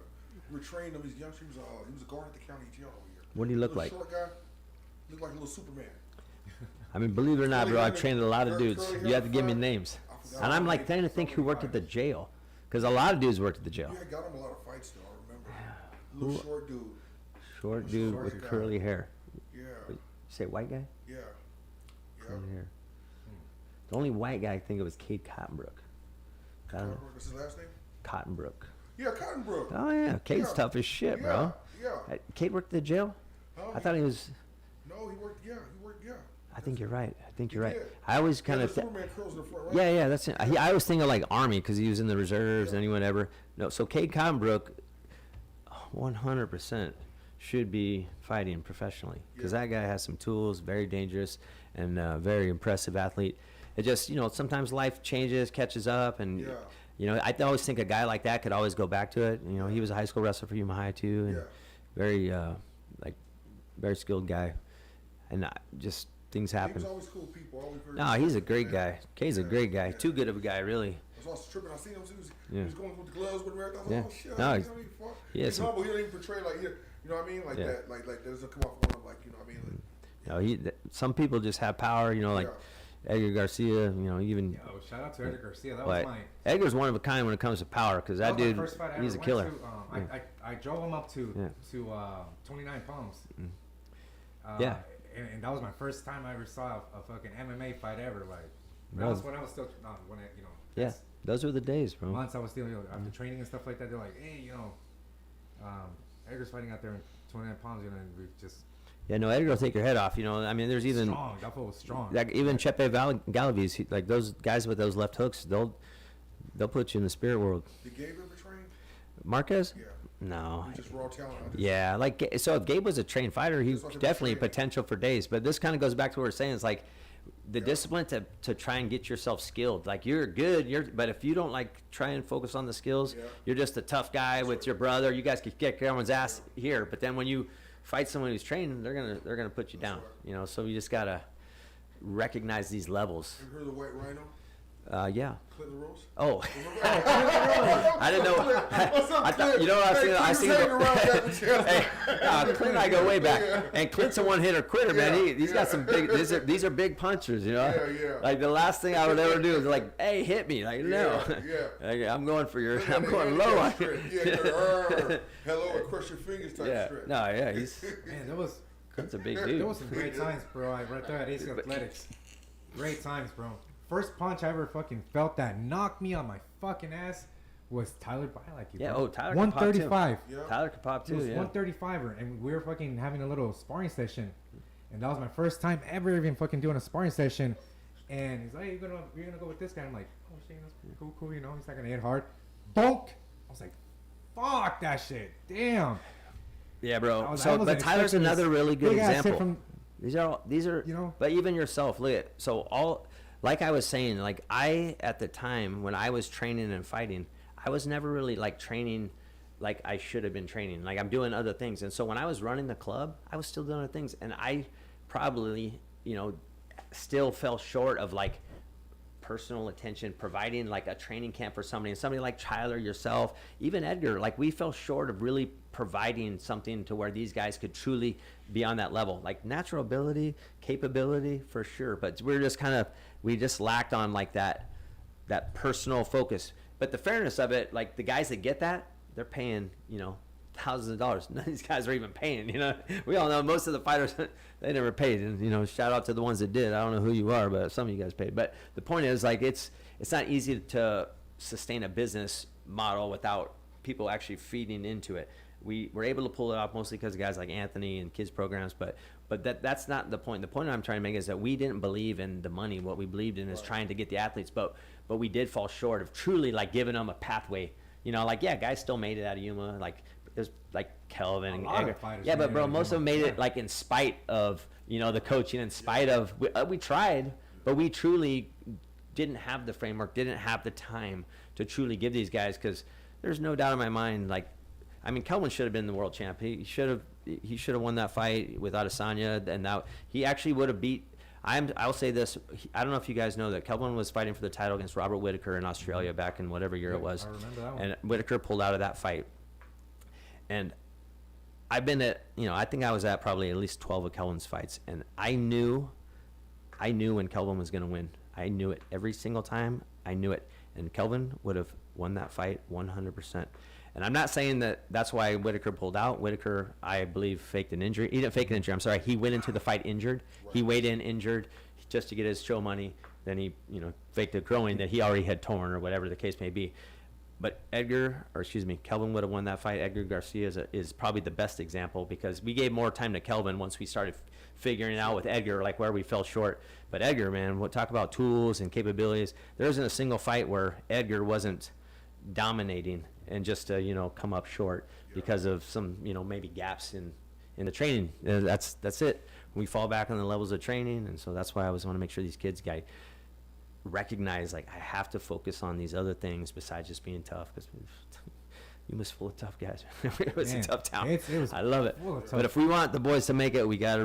We were training him. He's youngster. He was a guard at the county jail over here. What did he look like? Short guy. Looked like a little Superman. I mean, believe it or not, bro, I've trained a lot of dudes. You have to give me names. And I'm like trying to think who worked at the jail, because a lot of dudes worked at the jail. Yeah, got him a lot of fights though. I remember. Little short dude. Short dude with curly hair. Yeah. You say white guy? Yeah. Curly hair. The only white guy I think it was Cade Cottonbrook. What's his last name? Cottonbrook. Yeah, Cottonbrook. Oh yeah, Cade's tough as shit, bro. Yeah. Cade worked at the jail? I thought he was. No, he worked. Yeah. I think you're right. Yeah. I always kind of. Superman curls in the front, right? Yeah, that's it. I always think of like Army because he was in the reserves and he whatever. No, so Cade Cottonbrook, 100% should be fighting professionally because that guy has some tools, very dangerous and very impressive athlete. It just sometimes life changes, catches up, and I always think a guy like that could always go back to it. He was a high school wrestler for Yuma High too, and very very skilled guy, and just. Things happen. He was always cool people. No, he's a great guy. Kay's a great guy. Too good of a guy, really. I was tripping. I seen him. He was going with the gloves with America. I was like, oh shit. No, he's humble. He don't even portray like you know what I mean? Like that. Like that doesn't come off one of like what I mean? No, some people just have power. Like Edgar Garcia. Even. Yo, shout out to Edgar Garcia. That was my. Edgar's one of a kind when it comes to power because that dude, he's a killer. I drove him up to 29 Palms. And that was my first time I ever saw a fucking MMA fight ever. Like, that was when I was still, those were the days, bro. Months I was still, after training and stuff like that, they're like, hey, Edgar's fighting out there in 29 pounds, and we just. Yeah, no, Edgar will take your head off. I mean, there's even. Strong. That fool was strong. Like even Chepe Galaviz, like those guys with those left hooks, they'll put you in the spirit world. Did Gabe ever train? Marquez? Yeah. No. Just raw talent. Yeah, so if Gabe was a trained fighter, he's definitely potential for days. But this kind of goes back to what we're saying. It's like the discipline to try and get yourself skilled. Like you're good, but if you don't like try and focus on the skills, you're just a tough guy with your brother. You guys can kick everyone's ass here, but then when you fight someone who's trained, they're gonna put you down. So you just gotta recognize these levels. You heard of the White Rhino? Yeah. Clinton Rose? Oh. I didn't know. What's up, I thought, Clint? you know what Hey, I seen? Clint was hanging around back with you. Hey, Clint and I go way back. Yeah. And Clint's a one-hitter quitter, man. Yeah, He's got some big. These are big punchers, you know. Yeah. Like the last thing I would ever do is like, hey, hit me. Like no. Yeah. Like, I'm going for your. Yeah, I'm going yeah, low on yeah, you. yeah, hello, and crush your fingers type Yeah. shit. No, yeah. He's. Man, there was Clint's a big dude. there was some great times, bro. Right there at AC Athletics. Great times, bro. First punch I ever fucking felt that knocked me on my fucking ass was Tyler Bialacki. Yeah. Bro. Oh, Tyler can pop, too. 135. Yeah. Tyler could pop It was too. Yeah. 135er, and we were fucking having a little sparring session, and that was my first time ever even fucking doing a sparring session. And he's like, hey, you're gonna go with this guy. I'm like, oh shit, that's cool, you know, he's not gonna hit hard. Bonk! I was like, fuck that shit, damn. Yeah, bro. I So, but wasn't Tyler's expecting another this really good big ass hit example. from- These are, You know? But even yourself, look at so all. Like I was saying, like I at the time when I was training and fighting, I was never really like training like I should have been training. Like I'm doing other things, and so when I was running the club, I was still doing other things, and I probably, you know, still fell short of like personal attention, providing like a training camp for somebody, and somebody like Tyler, yourself, even Edgar, like we fell short of really providing something to where these guys could truly be on that level, like natural ability, capability for sure, but we're just kind of, we just lacked on like that personal focus. But the fairness of it, like the guys that get that, they're paying, you know, thousands of dollars. None of these guys are even paying, you know. We all know most of the fighters, they never paid. And, you know, shout out to the ones that did. I don't know who you are, but some of you guys paid. But the point is, like, it's not easy to sustain a business model without people actually feeding into it. We were able to pull it off mostly because of guys like Anthony and kids programs, but that's not the point. The point I'm trying to make is that we didn't believe in the money. What we believed in is trying to get the athletes, but we did fall short of truly like giving them a pathway. You know, like, yeah, guys still made it out of Yuma. Like, there's like Kelvin and Edgar. fighters Yeah, made but it bro, out of most of them Yuma. made Yeah. it like in spite of, you know, the coaching, in spite of, we tried, but we truly didn't have the framework, didn't have the time to truly give these guys, because there's no doubt in my mind, like, I mean, Kelvin should have been the world champ. He should have won that fight with Adesanya, and now he actually would have beat. I'll say this. I don't know if you guys know that Kelvin was fighting for the title against Robert Whittaker in Australia back in whatever year it was. I remember that one. And Whittaker pulled out of that fight. And I've been at, you know, I think I was at probably at least 12 of Kelvin's fights, and I knew when Kelvin was going to win. I knew it every single time. I knew it, and Kelvin would have won that fight 100%. And I'm not saying that that's why Whittaker pulled out. Whittaker, I believe, faked an injury. He didn't fake an injury. I'm sorry. He went into the fight injured. He weighed in injured just to get his show money. Then he, you know, faked a groin that he already had torn or whatever the case may be. But Kelvin would have won that fight. Edgar Garcia is probably the best example, because we gave more time to Kelvin once we started figuring it out with Edgar, like where we fell short. But Edgar, man, we'll talk about tools and capabilities. There isn't a single fight where Edgar wasn't dominating and just to, you know, come up short because of some, you know, maybe gaps in the training. That's it. We fall back on the levels of training, and so that's why I always want to make sure these kids recognize, like, I have to focus on these other things besides just being tough, because Yuma's full of tough guys. It was Man, a tough town. it was I love it. full of tough- But if we want the boys to make it, we gotta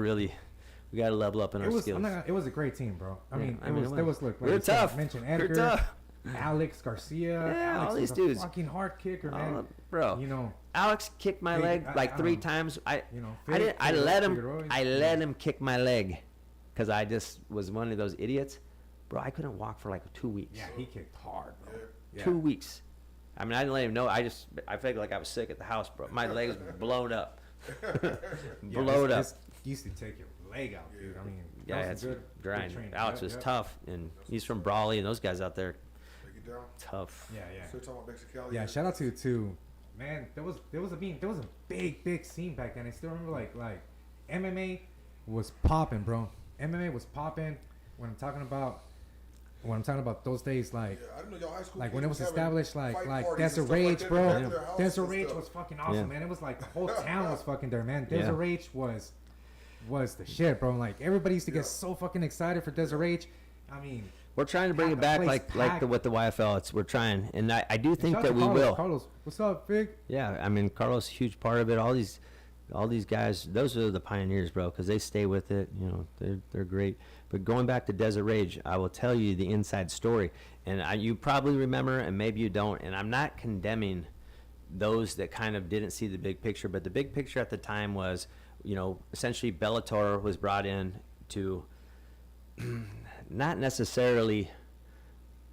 level up in our skills. It was a great team, bro. I Yeah, mean, I mean, there was look, we like were you said, tough. mentioned We were Edgar, tough. Alex Garcia. Yeah, Alex all these was dudes. a fucking hard kicker, man. Bro, You know, Alex kicked my Big- leg like I 3 don't- times. you know, I didn't. I let him. Figueroa, I let him kick my leg, because I just was one of those idiots, bro. I couldn't walk for like 2 weeks. yeah, he kicked hard, bro. Yeah. 2 weeks. I mean, I didn't let him know. I felt like I was sick at the house, bro. My leg was blown up. Yeah, Blowed up. this used to take your leg out, dude. I mean, Yeah, that it's was a good grind. training. Alex Yeah, was yeah. tough, and he's from Brawley, and those guys out there, Take it down. tough. Yeah, yeah. So you're talking about Mexicali. Yeah, shout out to man. There was a big scene back then. I still remember like MMA was popping, bro. MMA was popping when I'm talking about those days, like Yeah, I didn't know y'all high school like kids when it was having established, fight like parties Desert and stuff like Rage, that bro. back to their houses Desert and Rage stuff. was fucking awesome, Yeah. man. It was like the whole town was fucking there, man. Yeah. Desert Rage was the shit, bro. Like everybody used to get Yeah. so fucking excited for Desert Rage. I mean, We're trying to bring Yeah, it the back place like with the YFL. We're trying, and I do think shout that out to we Carlos. will. Carlos, what's up, Fig? Yeah, I mean, Carlos, huge part of it. All these all these guys, those are the pioneers, bro, because they stay with it. You know, they're great. But going back to Desert Rage, I will tell you the inside story, and you probably remember, and maybe you don't. And I'm not condemning those that kind of didn't see the big picture, but the big picture at the time was, you know, essentially Bellator was brought in to not necessarily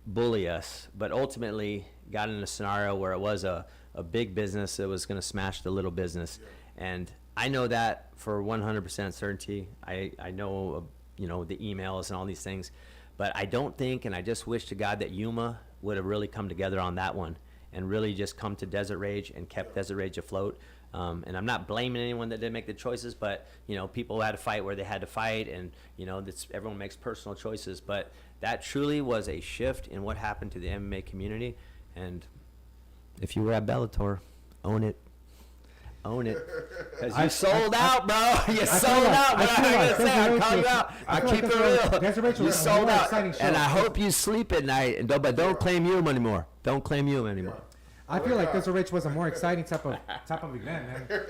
bully us, but ultimately got in a scenario where it was a big business that was going to smash the little business. And I know that for 100% certainty. I know, you know, the emails and all these things, but I don't think, and I just wish to God that Yuma would have really come together on that one and really just come to Desert Rage and kept Desert Rage afloat. And I'm not blaming anyone that didn't make the choices, but, you know, people had to fight where they had to fight, and, you know, everyone makes personal choices. But that truly was a shift in what happened to the MMA community. And if you were at Bellator, own it. Own it. Because you sold out, bro. You sold out, bro. I'll call you out. I'll keep it real. You sold out. And I hope you sleep at night. But don't claim Yuma anymore. Don't claim Yuma anymore. I feel like Desert Rage was a more exciting type of event, man.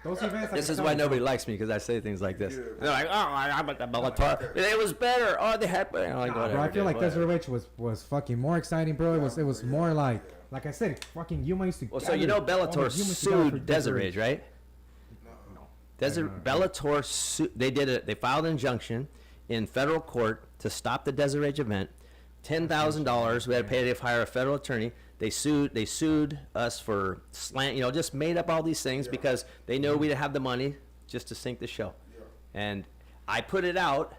Those events. This is why nobody likes me, because I say things like this. They're like, "Oh, I'm at the Bellator. It was better. Oh, they had." Like, bro, I feel like Desert Rage was fucking more exciting, bro. It was more like I said, fucking Yuma used to. Well, so you know Bellator sued Desert Rage, right? No. Bellator sued. They filed an injunction in federal court to stop the Desert Rage event. $10,000. We had to pay to hire a federal attorney. They sued us for just made up all these things because they know we didn't have the money just to sink the show. Yeah. And I put it out,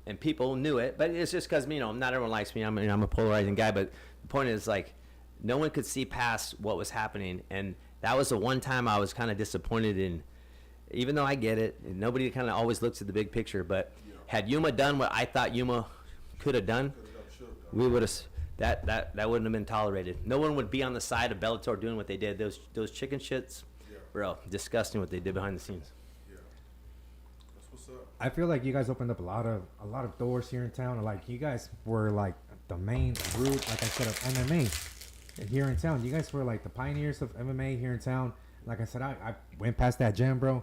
and people knew it, but it's just because, not everyone likes me. I'm a polarizing guy, but the point is, like, no one could see past what was happening, and that was the one time I was kind of disappointed in. Even though I get it, and nobody kind of always looks at the big picture, but had Yuma done what I thought Yuma could have done, we would have. That wouldn't have been tolerated. No one would be on the side of Bellator doing what they did. Those chicken shits, bro, disgusting what they did behind the scenes. Yeah, that's what's up. I feel like you guys opened up a lot of doors here in town. Like, you guys were like the main root, like I said, of MMA here in town. You guys were like the pioneers of MMA here in town. Like I said, I went past that gym, bro,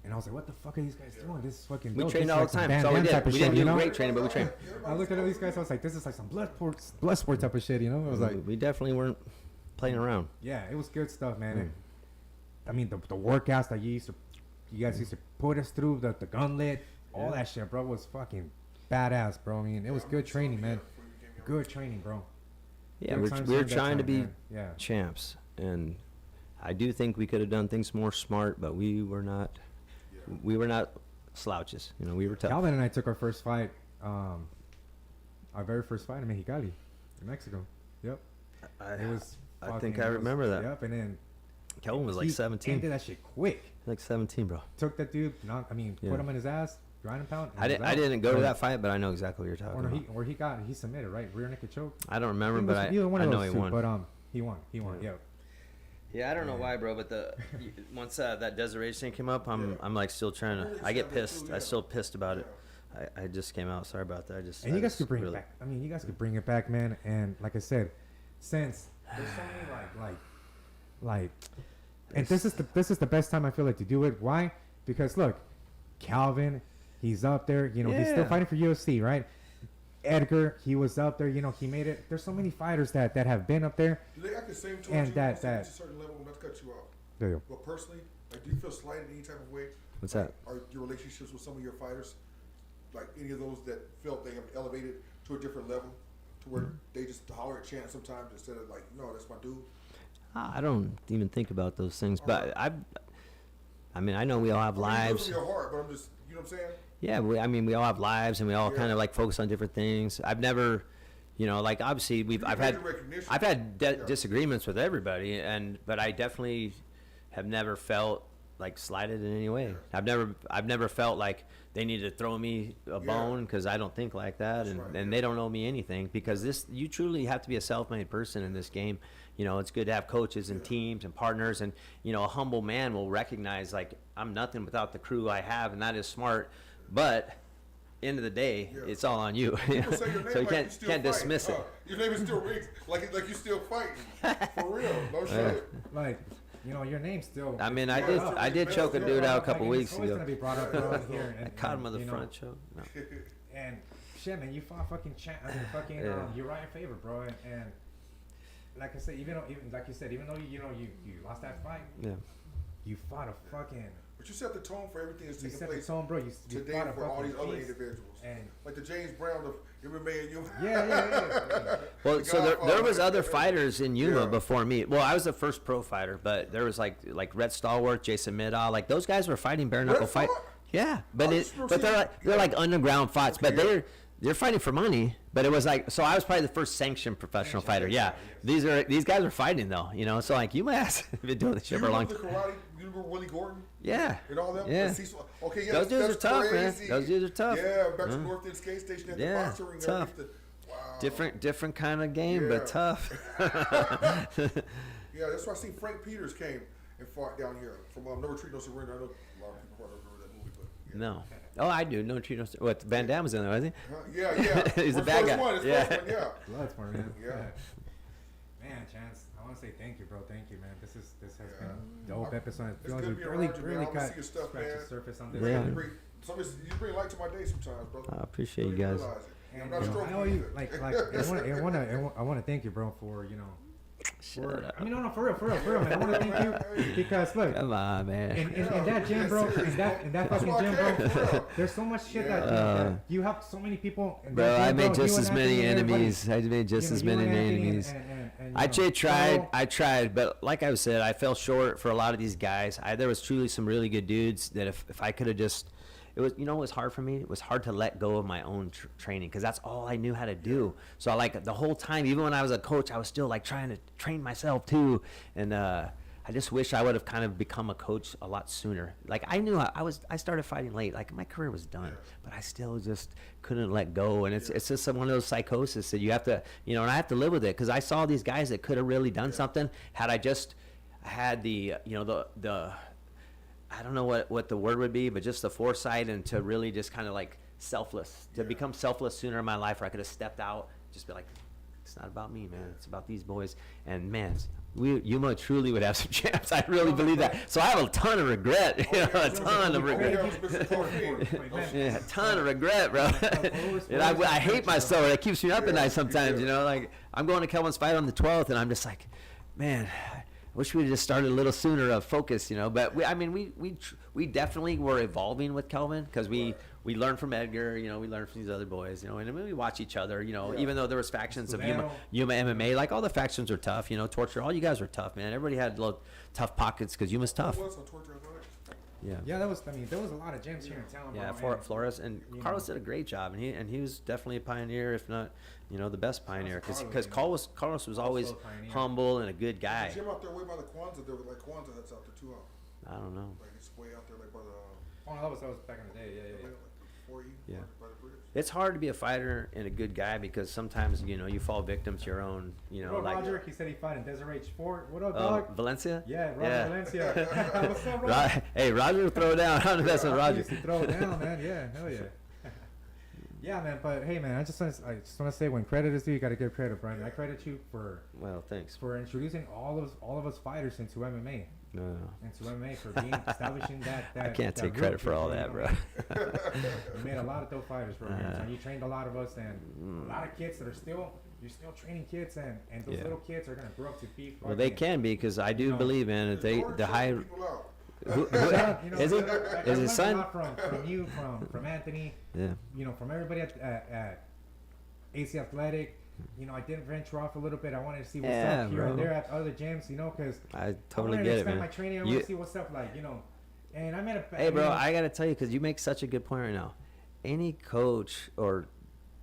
and I was like, what the fuck are these guys doing? This is fucking dope. We trained this all is the like time. some That's all we Van Damme did. We type of didn't shit, do you know? great training, but we trained. I looked at all these guys. I was like, this is like some blood sport type of shit, you know? I was like, We definitely weren't playing around. yeah, it was good stuff, man. And, I mean, the workouts that you guys used to put us through, the gauntlet, all that shit, bro, was fucking badass, bro. I mean, it was good training, man. Good training, bro. Yeah, Good we times, were good trying to time, be man. champs, and I do think we could have done things more smart, but we were not. We were not slouches. We were tough. Calvin and I took our first fight, our very first fight in Mexicali, in Mexico. Yep. It was. I think I remember that. Yep, and then Kelvin was like he 17. ended that shit quick. Like 17, bro. Took that dude, put him in his ass, grind and pound. I didn't go to that fight, but I know exactly what you're talking about. He submitted, right? Rear naked choke. I don't remember, but I know he won. But he won. Yep. Yeah, I don't know why, bro, but once that Desert Rage thing came up, I'm like still trying to. I get pissed. I still pissed about it. I just came out. Sorry about that. You guys could bring it back. I mean, you guys could bring it back, man. And like I said, since there's so many like, and this is the best time I feel like to do it. Why? Because look, Calvin, he's up there. He's still fighting for UFC, right? Edgar, he was up there. He made it. There's so many fighters that have been up there. Do they act the same towards And you? that- To a certain level, not to cut you off. There you But personally, like, do you feel slighted in any type of way? What's that? Are your relationships with some of your fighters, like any of those that felt they have elevated to a different level, to where they just holler at Chance sometimes instead of like, no, that's my dude? I don't even think about those things, but I know we all have I mean, lives. you do it from your heart, but I'm just, you know what I'm saying? Yeah, we all have lives, and we all kind of like focus on different things. I've never, like obviously I've had disagreements with everybody, but I definitely have never felt like slighted in any way. I've never felt like they need to throw me a bone, because I don't think like that, and they don't owe me anything, because you truly have to be a self-made person in this game. It's good to have coaches and teams and partners, and a humble man will recognize, like, I'm nothing without the crew I have, and that is smart. But end of the day, it's all on you. People say your name So you like can't dismiss it. Your name is still rings, like you still fighting. For real, no shit. Like, you know, your name's still. I mean, Yeah. I did choke a dude out a couple weeks It's always ago. gonna be brought up around here. I And, caught him on the you know, front choke. No. And shit, man, you fought fucking Yeah. Uriah Faber, bro, and like I said, even like you said, even though you lost that fight, Yeah. you fought a fucking. But you set the tone for everything that's You taking set the place tone, bro. You today fought a for all fucking these other beast. individuals. And Like the James Brown of MMA and you. yeah. Well, The so there Godfather. was other fighters in Yuma Yeah. before me. Well, I was the first pro fighter, but there was like Red Stallworth, Jason Middaugh, like those guys were fighting bare knuckle Red fight. Stallworth? Yeah, but Oh, this but they're like underground fights, but Okay. they're fighting for money. But it was like, so I was probably the first sanctioned professional fighter. Yeah, these guys are fighting though, you know. So like you have been doing this Do shit you for a long remember time. the karate? You remember Willie Gordon Yeah, and all them? yeah. The Cecil- Okay, yeah, Those dudes that's are tough, man. crazy. Those dudes are tough. Yeah, back to North End Skate Station at the Yeah, boxing ring. tough. Wow. Different kind of game, Yeah. but tough. Yeah, that's why I seen Frank Peters came and fought down here from No Retreat, No Surrender. I know a lot of people probably don't remember that movie, but yeah. No. Oh, I do. No treat. What? Van Damme was in there, wasn't Yeah. He's the First bad guy. One, his Yeah. first one, yeah. Blood's for man. Yeah. Man, Chance, I want to say thank you, bro. Thank you, man. This has Yeah. been a dope episode. It's Feel like good we being around you, man. I wanna see your stuff, scratched man. the surface on this. Yeah. You bring light to my day sometimes, brother. I appreciate you Don't even guys. realize it. And, I'm not you know, stroking I know you either. like I want to thank you, bro, for Shut for up. I mean, no, for real, man. I want to thank you because look, Come on, man. in that gym, bro, in that That's fucking why I gym, came, for bro. real. There's so much shit Yeah. that you have so many people. In Bro, that I gym, made bro, just you as and many Anthony and everybody. enemies. I made just as You many and Anthony enemies. and, I you know, tried, but like I said, I fell short for a lot of these guys. There was truly some really good dudes that if I could have just, it was, it was hard for me. It was hard to let go of my own training because that's all I knew how to do. So like the whole time, even when I was a coach, I was still like trying to train myself too. And I just wish I would have kind of become a coach a lot sooner. Like I knew I started fighting late. Like my career was done, but I still just couldn't let go. And it's just one of those psychosis that you have to, and I have to live with it because I saw these guys that could have really done something had I just had the, the I don't know what the word would be, but just the foresight and to really just kind of like selfless, to become selfless sooner in my life where I could have stepped out, just be like, it's not about me, man. It's about these boys. And man, Yuma truly would have some champs. I really believe that. So I have a ton of regret, a ton of regret. Yeah, a ton of regret, bro. And I hate myself. It keeps me up at night sometimes, like I'm going to Kelvin's fight on the 12th and I'm just like, man, I wish we had just started a little sooner of focus, but we definitely were evolving with Kelvin because we learned from Edgar, we learned from these other boys, and we watch each other, even though there was factions of Yuma MMA, like all the factions were tough, Torture, all you guys were tough, man. Everybody had little tough pockets because Yuma's tough. Yeah, there was a lot of gyms here in town. Yeah, bro, and, Flores and Carlos did a great job, and he was definitely a pioneer, if not, the best pioneer, because Carlos was always humble and a good guy. There's a gym out there way by the Kwanzaa. There was like Kwanzaa that's out there too. I don't know. Like it's way out there, like by the. Oh, that was back in the day. Yeah. Like before you. Yeah. By the bridge. It's hard to be a fighter and a good guy because sometimes you fall victim to your own like Roger, he said he fought in Desert Sport. What up, dog? Valencia. Yeah, Roger Valencia. What's up, Roger? Hey, Roger, throw down. I'm the best with I Roger. used to throw it down, man. Yeah, hell yeah. Yeah, man. But hey, man, I just want to say when credit is due, you got to give credit, Brian. I credit you for thanks for introducing all of us fighters into MMA. No. Into MMA for establishing that. I can't take credit for all that, bro. You made a lot of dope fighters, bro. And you trained a lot of us, and a lot of kids that are you're still training kids, and those little kids are gonna grow up to be. Well, they can be because I do believe, man, that the high. Is he? Is his son? From you, from Anthony. Yeah. From everybody at AC Athletic. I didn't venture off a little bit. I wanted to see what's up here and there at other gyms, because I totally I get it, expand man. my training. I want to see what's up, and I met a. Hey, bro, I gotta tell you, because you make such a good point right now. Any coach or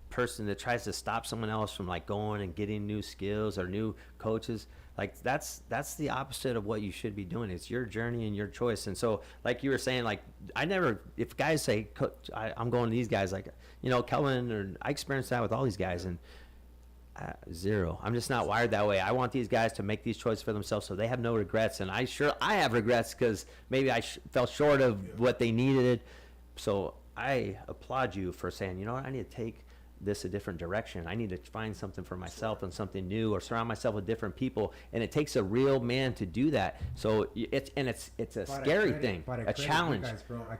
person that tries to stop someone else from like going and getting new skills or new coaches, like that's the opposite of what you should be doing. It's your journey and your choice. And so, like you were saying, like if guys say, Coach, I'm going to these guys, like Kelvin, or I experienced that with all these guys, and zero. I'm just not wired that way. I want these guys to make these choices for themselves so they have no regrets. And I have regrets because maybe I fell short of what they needed. So I applaud you for saying, I need to take this a different direction. I need to find something for myself and something new, or surround myself with different people. And it takes a real man to do that. So it's a scary thing, a challenge.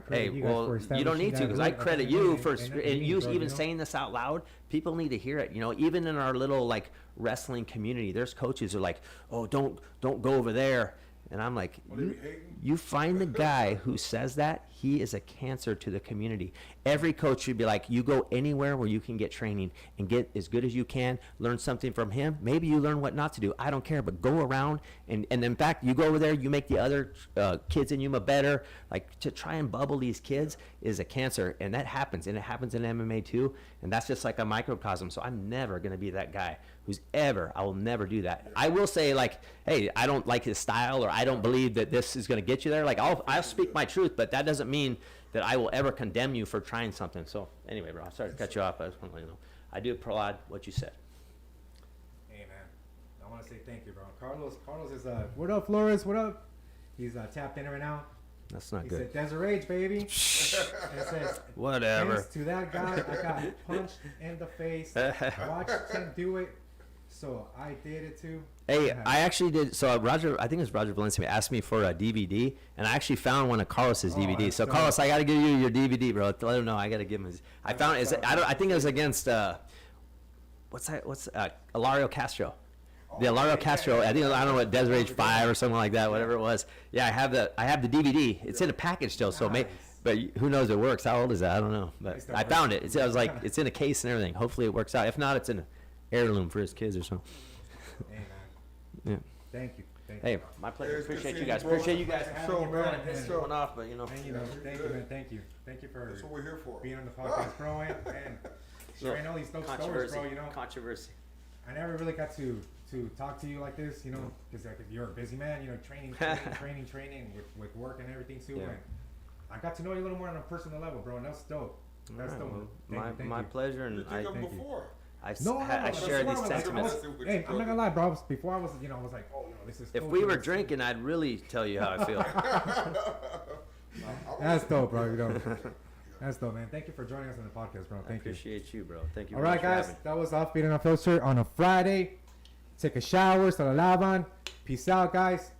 Hey, well, you don't need to, because I credit you for, and you even saying this out loud. People need to hear it. You know, even in our little like wrestling community, there's coaches who are like, oh, don't go over there. And I'm like, you find the guy who says that, he is a cancer to the community. Every coach should be like, you go anywhere where you can get training and get as good as you can, learn something from him. Maybe you learn what not to do. I don't care, but go around. And in fact, you go over there, you make the other kids in Yuma better. Like, to try and bubble these kids is a cancer. And that happens. And it happens in MMA too. And that's just like a microcosm. So I'm never going to be that guy I will never do that. I will say, like, hey, I don't like his style, or I don't believe that this is going to get you there. Like, I'll speak my truth, but that doesn't mean that I will ever condemn you for trying something. So anyway, bro, I'm sorry to cut you off. I just want to let you know. I do applaud what you said. Hey, man. I want to say thank you, bro. Carlos is, what up, Flores? What up? He's tapped in right now. That's not He good. said, Desert Rage, baby. It says, Whatever. thanks to that guy, I got punched in the face. Watched him do it, so I did it too. Hey, I actually did. So Roger, I think it was Roger Valencia, asked me for a DVD, and I actually found one of Carlos's DVDs. So Carlos, I got to give you your DVD, bro. Let him know. I got to give him his. I found it. I think it was against what's Ilario Castro. The Ilario Castro. I don't know what Desert Rage 5 or something like that. Whatever it was. Yeah, I have the DVD. It's in a package still. So but who knows? It works. How old is that? I don't know. But I found it. I was like, it's in a case and everything. Hopefully it works out. If not, it's in an heirloom for his kids or something. Hey, man. Yeah. Thank you. Hey, my pleasure. Yeah, it's good Appreciate you seeing guys. you, bro. Appreciate you guys. So, man, It's going off, but you know. And, thank you, man. Thank you. Thank you for That's what we're here for. being on the podcast, bro. And sharing all these dope stories, bro. Controversy. I never really got to talk to you like this, because like, if you're a busy man, training with work and everything too. Yeah. And I got to know you a little more on a personal level, bro. And that's dope. That's All right, dope. well, Thank my you. pleasure, and You think of thank you. before. I That's share what these I was- sentiments. Hey, I'm not gonna lie, bro. Before I was, I was like, oh, this is. If dope, we were this is- drinking, I'd really tell you how I feel. That's dope, bro. That's dope, man. Thank you for joining us on the podcast, bro. I Thank you. appreciate you, bro. Thank you. All very right, much for guys. having me. That was Offbeat and Unfiltered on a Friday. Take a shower, se lo lavan. Peace out, guys.